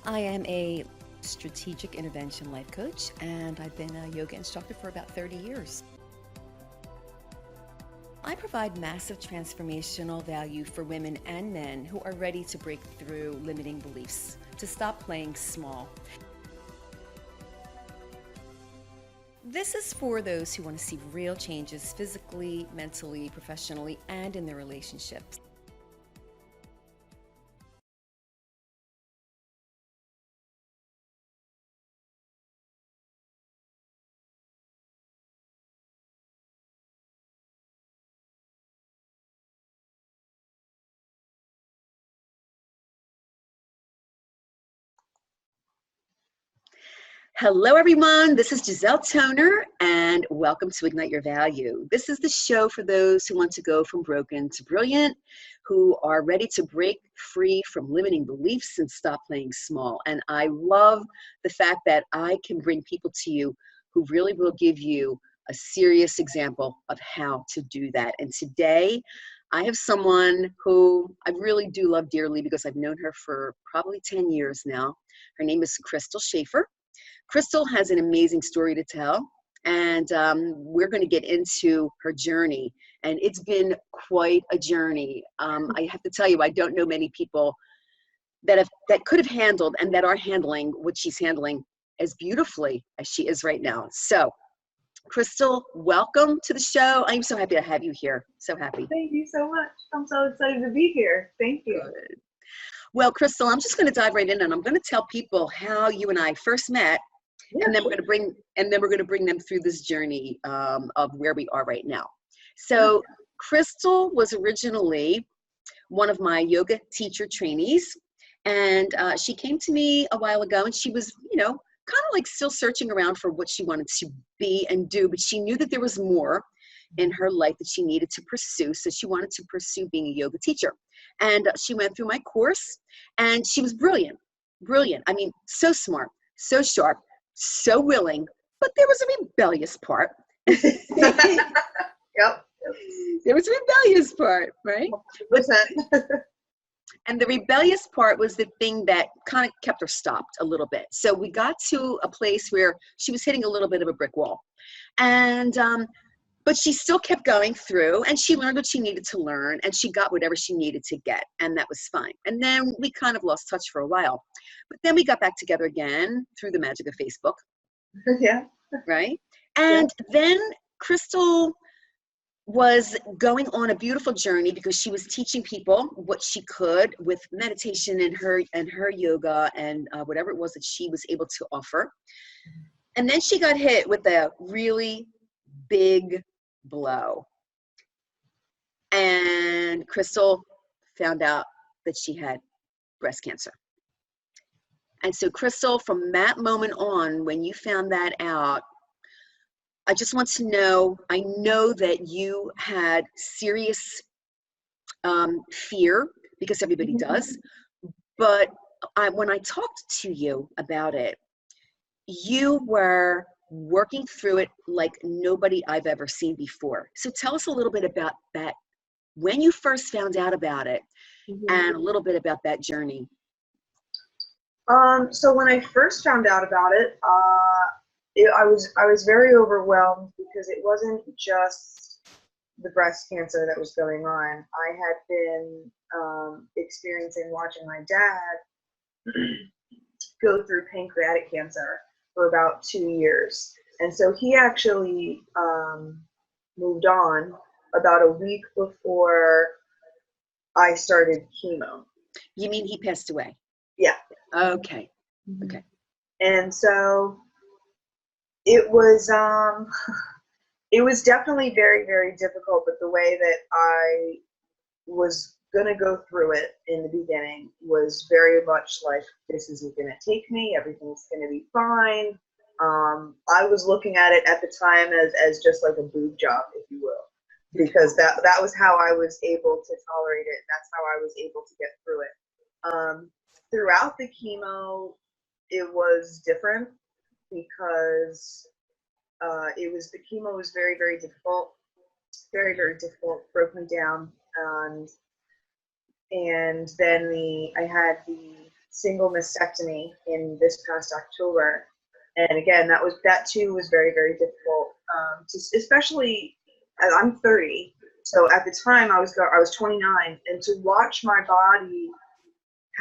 I am a strategic intervention life coach, and I've been a yoga instructor for about 30 years. I provide massive transformational value for women and men who are ready to break through limiting beliefs, to stop playing small. This is for those who want to see real changes physically, mentally, professionally, and in their relationships. Hello, everyone. This is Giselle Toner, and welcome to Ignite Your Value. This is the show for those who want to go from broken to brilliant, who are ready to break free from limiting beliefs and stop playing small. And I love the fact that I can bring people to you who really will give you a serious example of how to do that. And today, I have someone who I really do love dearly because I've known her for probably 10 years now. Her name is Schaefer. Crystal has an amazing story to tell, and we're going to get into her journey. And it's been quite a journey. I have to tell you, I don't know many people that could have handled and that are handling what she's handling as beautifully as she is right now. So, Crystal, welcome to the show. I'm so happy to have you here. So happy. Thank you so much. I'm so excited to be here. Thank you. Good. Well, Crystal, I'm just going to dive right in, and I'm going to tell people how you and I first met. And then we're going to bring them through this journey of where we are right now. So Crystal was originally one of my yoga teacher trainees, and she came to me a while ago, and she was, kind of like still searching around for what she wanted to be and do, but she knew that there was more in her life that she needed to pursue. So she wanted to pursue being a yoga teacher. And she went through my course, and she was brilliant. I mean, so smart, so sharp, so willing, but there was a rebellious part. Yep. There was a rebellious part, right? 100%. And the rebellious part was the thing that kind of kept her stopped a little bit. So we got to a place where she was hitting a little bit of a brick wall. And but she still kept going through, and she learned what she needed to learn, and she got whatever she needed to get, and that was fine. And then we kind of lost touch for a while. But then we got back together again through the magic of Facebook. Yeah. Right? And then Crystal was going on a beautiful journey because she was teaching people what she could with meditation and her yoga and whatever it was that she was able to offer. And then she got hit with a really big blow. And Crystal found out that she had breast cancer. And so, Crystal, from that moment on, when you found that out, I just want to know, I know that you had serious fear, because everybody does, but when I talked to you about it, you were working through it like nobody I've ever seen before. So tell us a little bit about that, when you first found out about it, and a little bit about that journey. So when I first found out about it, I was very overwhelmed because it wasn't just the breast cancer that was going on. I had been experiencing watching my dad go through pancreatic cancer for about 2 years. And so he actually moved on about a week before I started chemo. You mean he passed away? Yeah. Okay. Okay. And so it was definitely very, very difficult, but the way that I was going to go through it in the beginning was very much like, this isn't going to take me, everything's going to be fine. I was looking at it at the time as just like a boob job, if you will, because that was how I was able to tolerate it. That's how I was able to get through it. Throughout the chemo, it was different because the chemo was very, very difficult, broke me down, and then I had the single mastectomy in this past October. And again, that too was very, very difficult, especially as I'm 30. So at the time I was 29, and to watch my body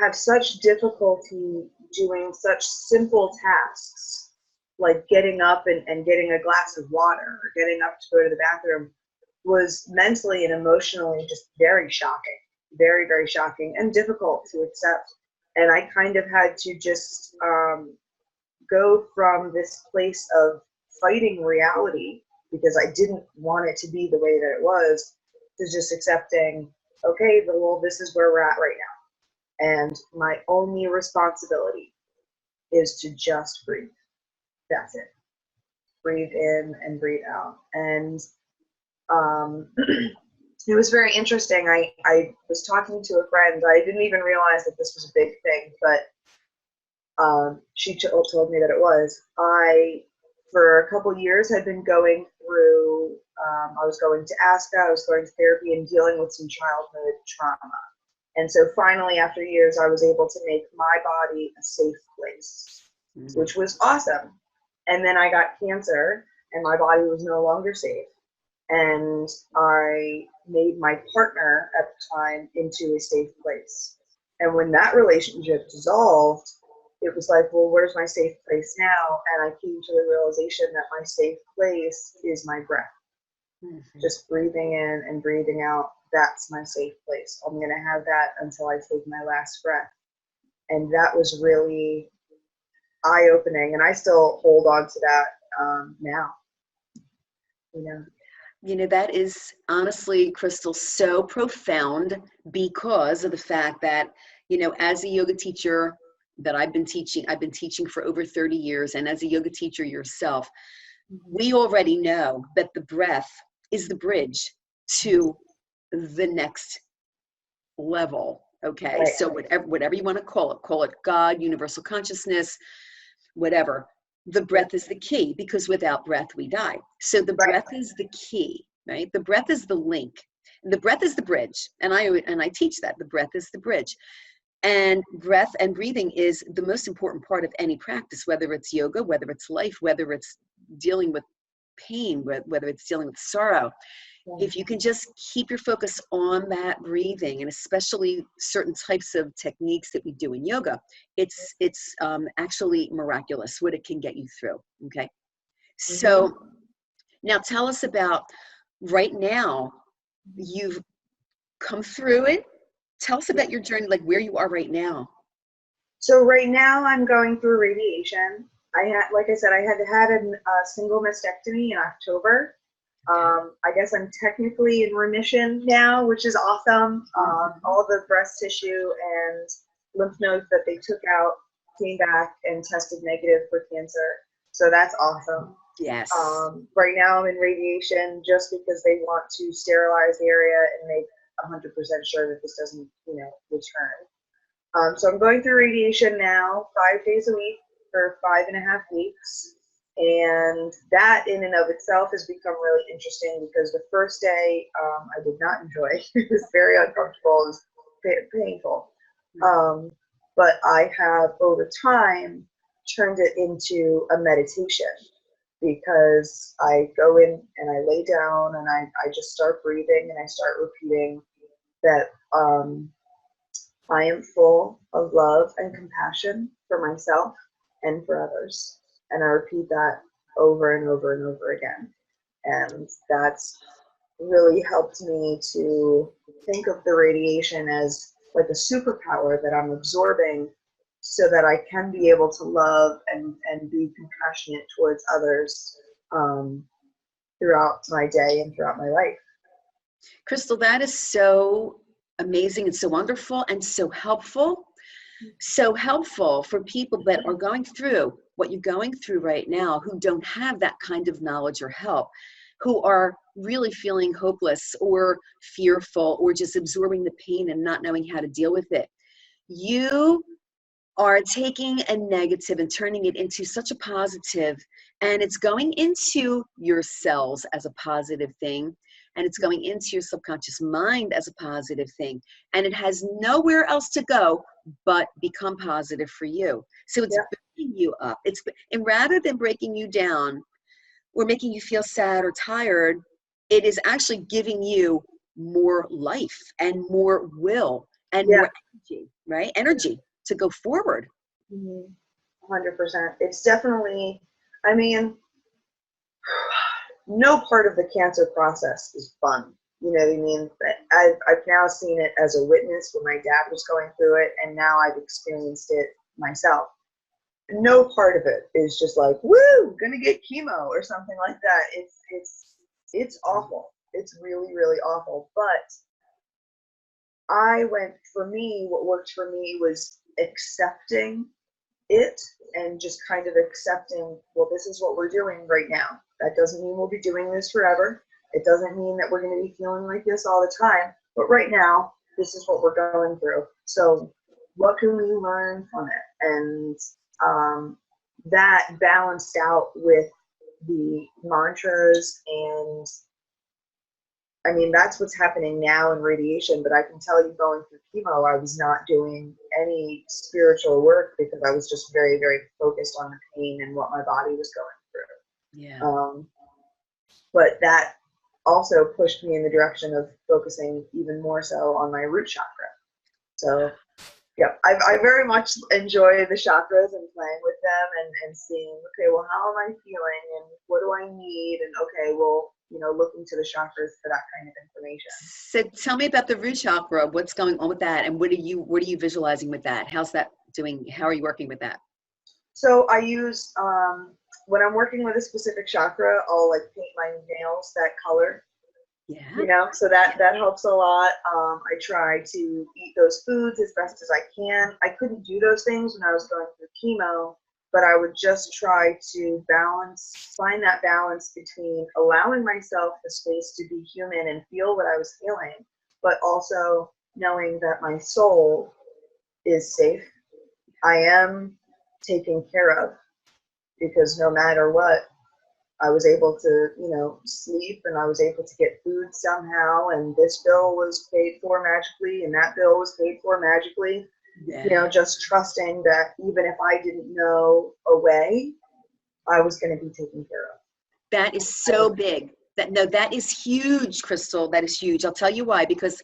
have such difficulty doing such simple tasks like getting up and getting a glass of water or getting up to go to the bathroom was mentally and emotionally just very shocking, very, very shocking and difficult to accept. And I kind of had to just go from this place of fighting reality, because I didn't want it to be the way that it was, to just accepting, okay, well, this is where we're at right now. And my only responsibility is to just breathe. That's it. Breathe in and breathe out. And it was very interesting. I was talking to a friend. I didn't even realize that this was a big thing, but she told me that it was. I, for a couple years, had been going through, I was going to ASCA, I was going to therapy and dealing with some childhood trauma. And so finally, after years, I was able to make my body a safe place, which was awesome. And then I got cancer, and my body was no longer safe. And I made my partner at the time into a safe place. And when that relationship dissolved, it was like, well, where's my safe place now? And I came to the realization that my safe place is my breath. Just breathing in and breathing out, that's my safe place. I'm going to have that until I take my last breath. And that was really eye-opening, and I still hold on to that now. You know, that is honestly, Crystal, so profound, because of the fact that, you know, as a yoga teacher that I've been teaching for over 30 years, and as a yoga teacher yourself, we already know that the breath is the bridge to the next level. Okay. Right. So whatever you want to call it God, universal consciousness, whatever, the breath is the key, because without breath we die. So the breath is the key, right? The breath is the link. The breath is the bridge. And I teach that the breath is the bridge. And breath and breathing is the most important part of any practice, whether it's yoga, whether it's life, whether it's dealing with pain, whether it's dealing with sorrow. If you can just keep your focus on that breathing, and especially certain types of techniques that we do in yoga, it's actually miraculous what it can get you through. Okay. So now tell us about right now, you've come through it. Tell us about your journey, like where you are right now. So right now I'm going through radiation. Like I said, I had a single mastectomy in October. I guess I'm technically in remission now, which is awesome. All the breast tissue and lymph nodes that they took out came back and tested negative for cancer. So that's awesome. Yes. Right now I'm in radiation just because they want to sterilize the area and make 100% sure that this doesn't, return. So I'm going through radiation now, 5 days a week for 5.5 weeks. And that in and of itself has become really interesting, because the first day I did not enjoy. It was very uncomfortable. It was painful. But I have over time turned it into a meditation, because I go in and I lay down and I just start breathing, and I start repeating that I am full of love and compassion for myself and for others. And I repeat that over and over and over again. And that's really helped me to think of the radiation as like a superpower that I'm absorbing, so that I can be able to love and be compassionate towards others throughout my day and throughout my life. Crystal, that is so amazing and so wonderful and so helpful. So helpful for people that are going through what you're going through right now, who don't have that kind of knowledge or help, who are really feeling hopeless or fearful or just absorbing the pain and not knowing how to deal with it. You are taking a negative and turning it into such a positive, and it's going into your cells as a positive thing, and it's going into your subconscious mind as a positive thing, and it has nowhere else to go but become positive for you. So it's building you up. And rather than breaking you down or making you feel sad or tired, it is actually giving you more life and more will and more energy, right? Energy to go forward. 100%. It's definitely, I mean, no part of the cancer process is fun. You know what I mean? I've now seen it as a witness when my dad was going through it, and now I've experienced it myself. No part of it is just like, woo, gonna get chemo or something like that. It's awful. It's really, really awful. But for me, what worked for me was accepting it and just kind of accepting, well, this is what we're doing right now. That doesn't mean we'll be doing this forever. It doesn't mean that we're going to be feeling like this all the time. But right now, this is what we're going through. So what can we learn from it? And that balanced out with the mantras, and I mean, that's what's happening now in radiation, but I can tell you going through chemo, I was not doing any spiritual work because I was just very, very focused on the pain and what my body was going through. Yeah. But that also pushed me in the direction of focusing even more so on my root chakra. So, yeah, I very much enjoy the chakras and playing with them and seeing, okay, well, how am I feeling and what do I need? And okay, well, you know, looking to the chakras for that kind of information. So tell me about the root chakra. What's going on with that, and what are you visualizing with that? How's that doing? How are you working with that? So I use when I'm working with a specific chakra, I'll like paint my nails that color. Yeah. You know, so that helps a lot. I try to eat those foods as best as I can. I couldn't do those things when I was going through chemo, but I would just try to find that balance between allowing myself the space to be human and feel what I was feeling, but also knowing that my soul is safe. I am taken care of, because no matter what, I was able to, you know, sleep, and I was able to get food somehow, and this bill was paid for magically, and that bill was paid for magically. Yeah. You know, just trusting that even if I didn't know a way, I was going to be taken care of. That is so big. That is huge, Crystal. That is huge. I'll tell you why. Because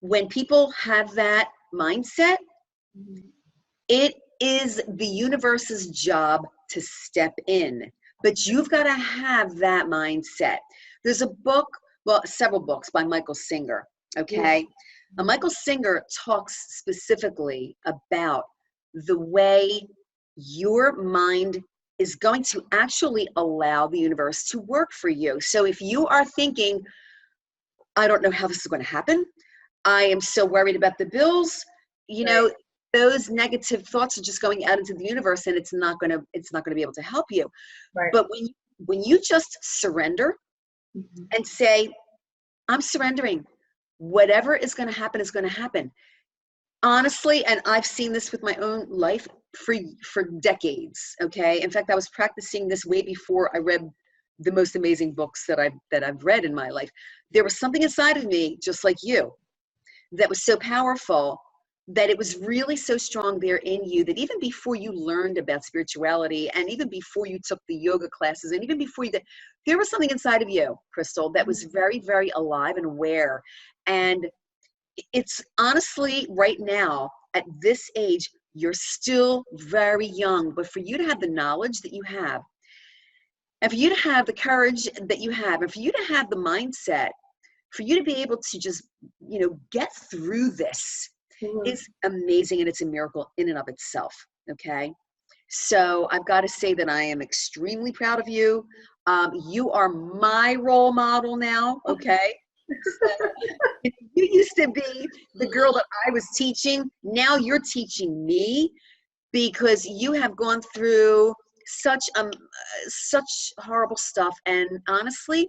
when people have that mindset, it is the universe's job to step in. But you've got to have that mindset. There's a book, well, several books by Michael Singer, okay? Michael Singer talks specifically about the way your mind is going to actually allow the universe to work for you. So if you are thinking, I don't know how this is going to happen, I am so worried about the bills, you know, those negative thoughts are just going out into the universe, and it's not going to be able to help you. Right. But when you just surrender and say, I'm surrendering, whatever is going to happen is going to happen. Honestly, and I've seen this with my own life for decades. Okay. In fact, I was practicing this way before I read the most amazing books that I've read in my life. There was something inside of me, just like you, that was so powerful, that it was really so strong there in you, that even before you learned about spirituality, and even before you took the yoga classes, and even before you did, there was something inside of you, Crystal, that was very, very alive and aware. And it's honestly, right now, at this age, you're still very young, but for you to have the knowledge that you have, and for you to have the courage that you have, and for you to have the mindset, for you to be able to just, you know, get through this is amazing, and it's a miracle in and of itself. Okay. So I've got to say that I am extremely proud of you. You are my role model now. Okay. So, you used to be the girl that I was teaching. Now you're teaching me, because you have gone through such horrible stuff. And honestly,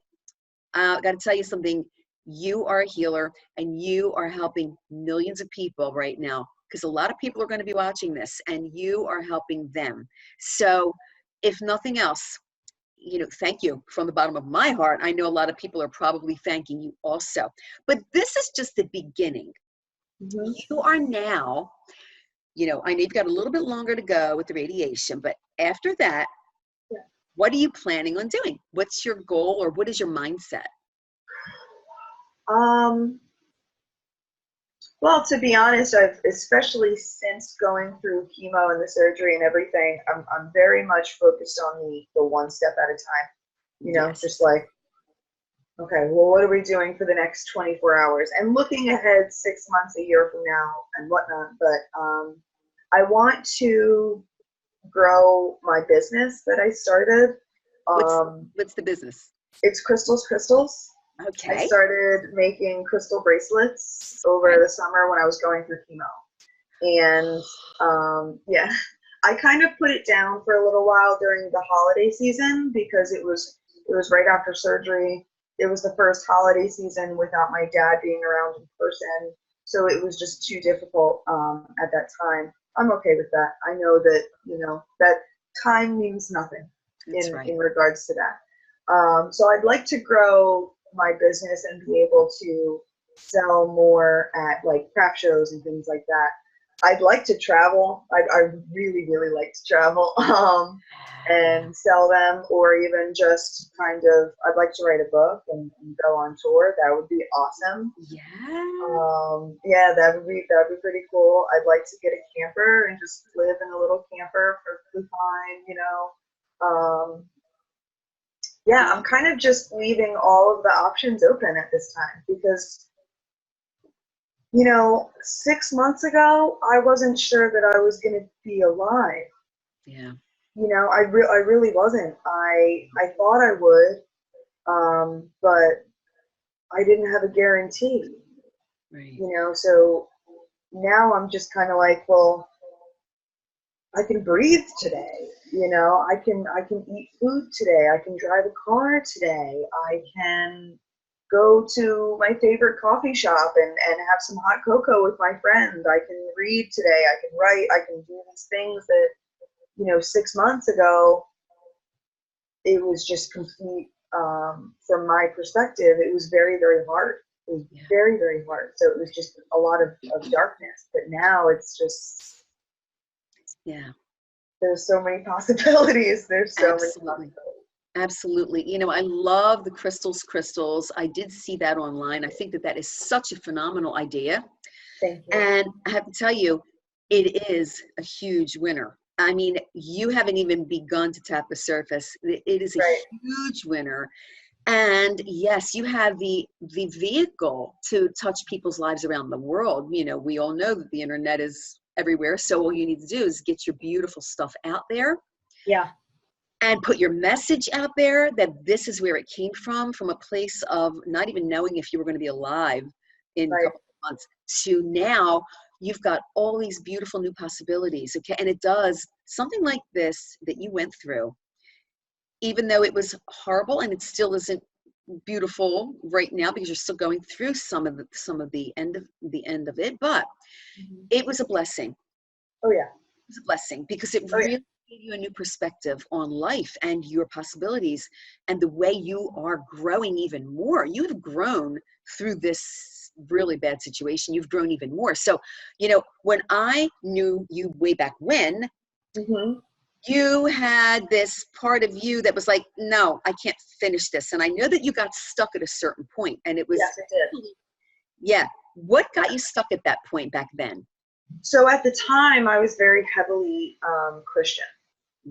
I got to tell you something. You are a healer, and you are helping millions of people right now because a lot of people are going to be watching this and you are helping them. So if nothing else, thank you from the bottom of my heart. I know a lot of people are probably thanking you also, but this is just the beginning. Mm-hmm. You are now, I know you've got a little bit longer to go with the radiation, but after that, Yeah. what are you planning on doing? What's your goal, or what is your mindset? Well, to be honest, I've, especially since going through chemo and the surgery and everything, I'm very much focused on the one step at a time. Yes. Just like, okay, well, what are we doing for the next 24 hours? And looking ahead 6 months, a year from now and whatnot. But I want to grow my business that I started. What's the business? It's Crystals. I Okay. started making crystal bracelets over the summer when I was going through chemo. And yeah, I kind of put it down for a little while during the holiday season because it was right after surgery. It was the first holiday season without my dad being around in person. So it was just too difficult at that time. I'm okay with that. I know that, that time means nothing in regards to that. So I'd like to grow my business and be able to sell more at like craft shows and things like that. I'd like to travel. I really, really like to travel and sell them, or even just kind of, I'd like to write a book and go on tour. That would be awesome. Yeah. That'd be pretty cool. I'd like to get a camper and just live in a little camper, perfectly fine, Yeah, I'm kind of just leaving all of the options open at this time because, 6 months ago, I wasn't sure that I was going to be alive. Yeah. I really wasn't. I thought I would, but I didn't have a guarantee. Right. So now I'm just kind of like, well, I can breathe today. I can eat food today. I can drive a car today. I can go to my favorite coffee shop and have some hot cocoa with my friend. I can read today. I can write. I can do these things that, 6 months ago, it was just complete, from my perspective, it was very, very hard. It was very, very hard. So it was just a lot of darkness. But now it's just, there's so many possibilities. There's so many possibilities. Absolutely. I love the crystals. I did see that online. I think that is such a phenomenal idea. Thank you. And I have to tell you, it is a huge winner. I mean, you haven't even begun to tap the surface. It is a huge winner. And yes, you have the vehicle to touch people's lives around the world. We all know that the internet is everywhere. So all you need to do is get your beautiful stuff out there. Yeah. And put your message out there that this is where it came from a place of not even knowing if you were going to be alive in a couple of months, to now you've got all these beautiful new possibilities. Okay. And it does something like this that you went through, even though it was horrible and it still isn't beautiful right now because you're still going through some of the end of it, but it was a blessing. Oh yeah. It was a blessing because it really gave you a new perspective on life and your possibilities and the way you are growing even more. You have grown through this really bad situation. You've grown even more. So, when I knew you way back when, you had this part of you that was like, no, I can't finish this. And I know that you got stuck at a certain point, and it was, yes, it did. Yeah. What got you stuck at that point back then? So at the time, I was very heavily Christian.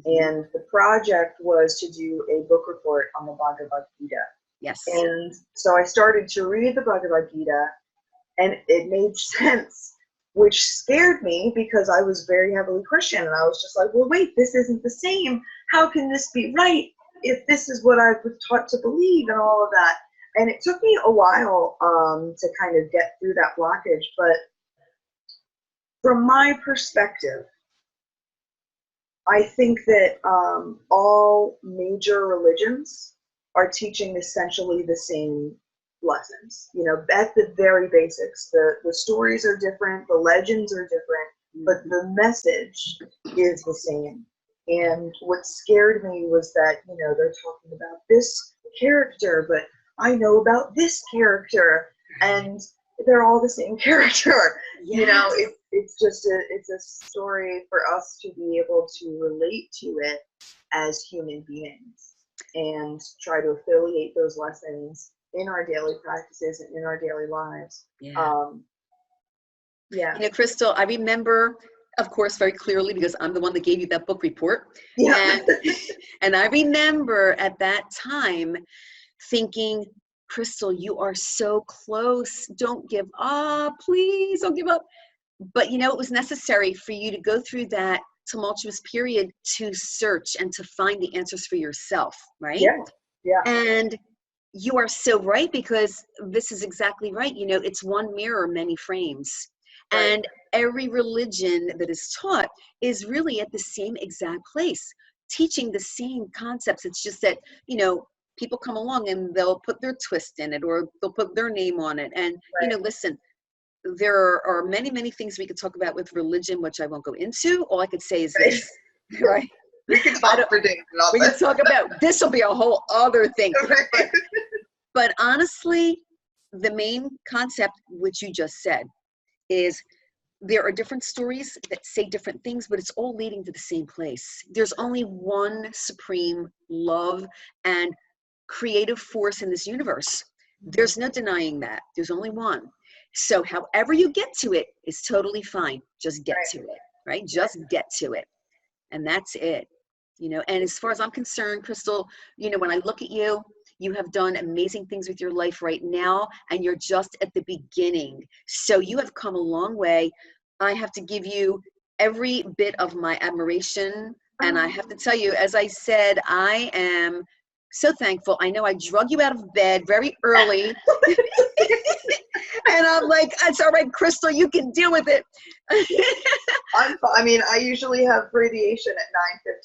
And the project was to do a book report on the Bhagavad Gita. Yes. And so I started to read the Bhagavad Gita, and it made sense, which scared me because I was very heavily Christian. And I was just like, well, wait, this isn't the same. How can this be right if this is what I was taught to believe and all of that? And it took me a while to kind of get through that blockage. But from my perspective, I think that all major religions are teaching essentially the same lessons. You know, at the very basics, the stories are different, the legends are different, but the message is the same. And what scared me was that, you know, they're talking about this character, but I know about this character, and they're all the same character. Yes. You know, it's just it's a story for us to be able to relate to it as human beings and try to affiliate those lessons in our daily practices and in our daily lives. Yeah. Yeah. You know, Crystal, I remember, of course, very clearly, because I'm the one that gave you that book report. Yeah. And I remember at that time thinking, Crystal, you are so close. Don't give up. Please don't give up. But, you know, it was necessary for you to go through that tumultuous period to search and to find the answers for yourself, right? Yeah. Yeah. And you are so right, because this is exactly right. You know, it's one mirror, many frames. Right. And every religion that is taught is really at the same exact place, teaching the same concepts. It's just that, you know, people come along and they'll put their twist in it, or they'll put their name on it. And, you know, listen, there are many, many things we could talk about with religion, which I won't go into. All I could say is this, right? We could talk for days about We can talk about, this will be a whole other thing. Right. But honestly, the main concept, which you just said, is there are different stories that say different things, but it's all leading to the same place. There's only one supreme love and creative force in this universe. There's no denying that. There's only one. So however you get to it is totally fine. Just get to it, right? Just get to it. And that's it. You know, and as far as I'm concerned, Crystal, you know, when I look at you, you have done amazing things with your life right now, and you're just at the beginning. So you have come a long way. I have to give you every bit of my admiration. And I have to tell you, as I said, I am so thankful. I know I drug you out of bed very early. And I'm like, it's all right, Crystal, you can deal with it. I mean, I usually have radiation at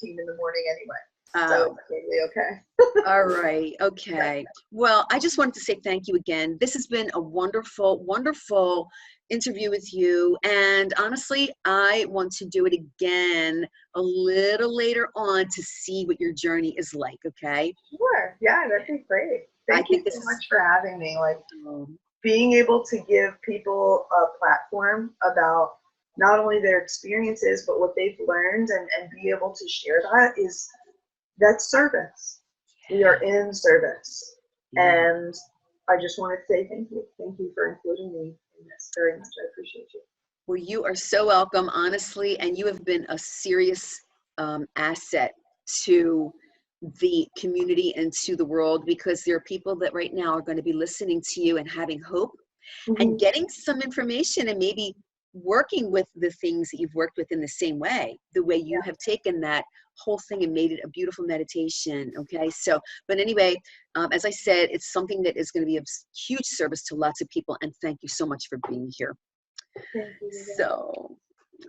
9:15 in the morning anyway. So it's totally okay. All right. Okay. Well, I just wanted to say thank you again. This has been a wonderful, wonderful interview with you. And honestly, I want to do it again a little later on to see what your journey is like. Okay. Sure. Yeah, that'd be great. Thank you so much for having me. Like, being able to give people a platform about not only their experiences, but what they've learned, and be able to share that's service. We are in service. And I just want to say thank you. Thank you for including me in this very much. I appreciate you. Well, you are so welcome, honestly, and you have been a serious asset to the community and to the world, because there are people that right now are going to be listening to you and having hope and getting some information, and maybe working with the things that you've worked with in the same way, the way you have taken that whole thing and made it a beautiful meditation. Okay. So, but anyway, as I said, it's something that is going to be of huge service to lots of people. And thank you so much for being here. Thank you. So,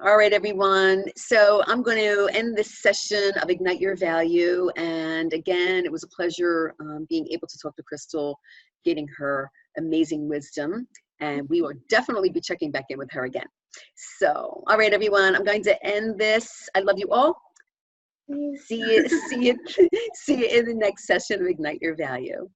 all right, everyone. So I'm going to end this session of Ignite Your Value. And again, it was a pleasure being able to talk to Crystal, getting her amazing wisdom. And we will definitely be checking back in with her again. So, all right, everyone, I'm going to end this. I love you all. See you in the next session of Ignite Your Value.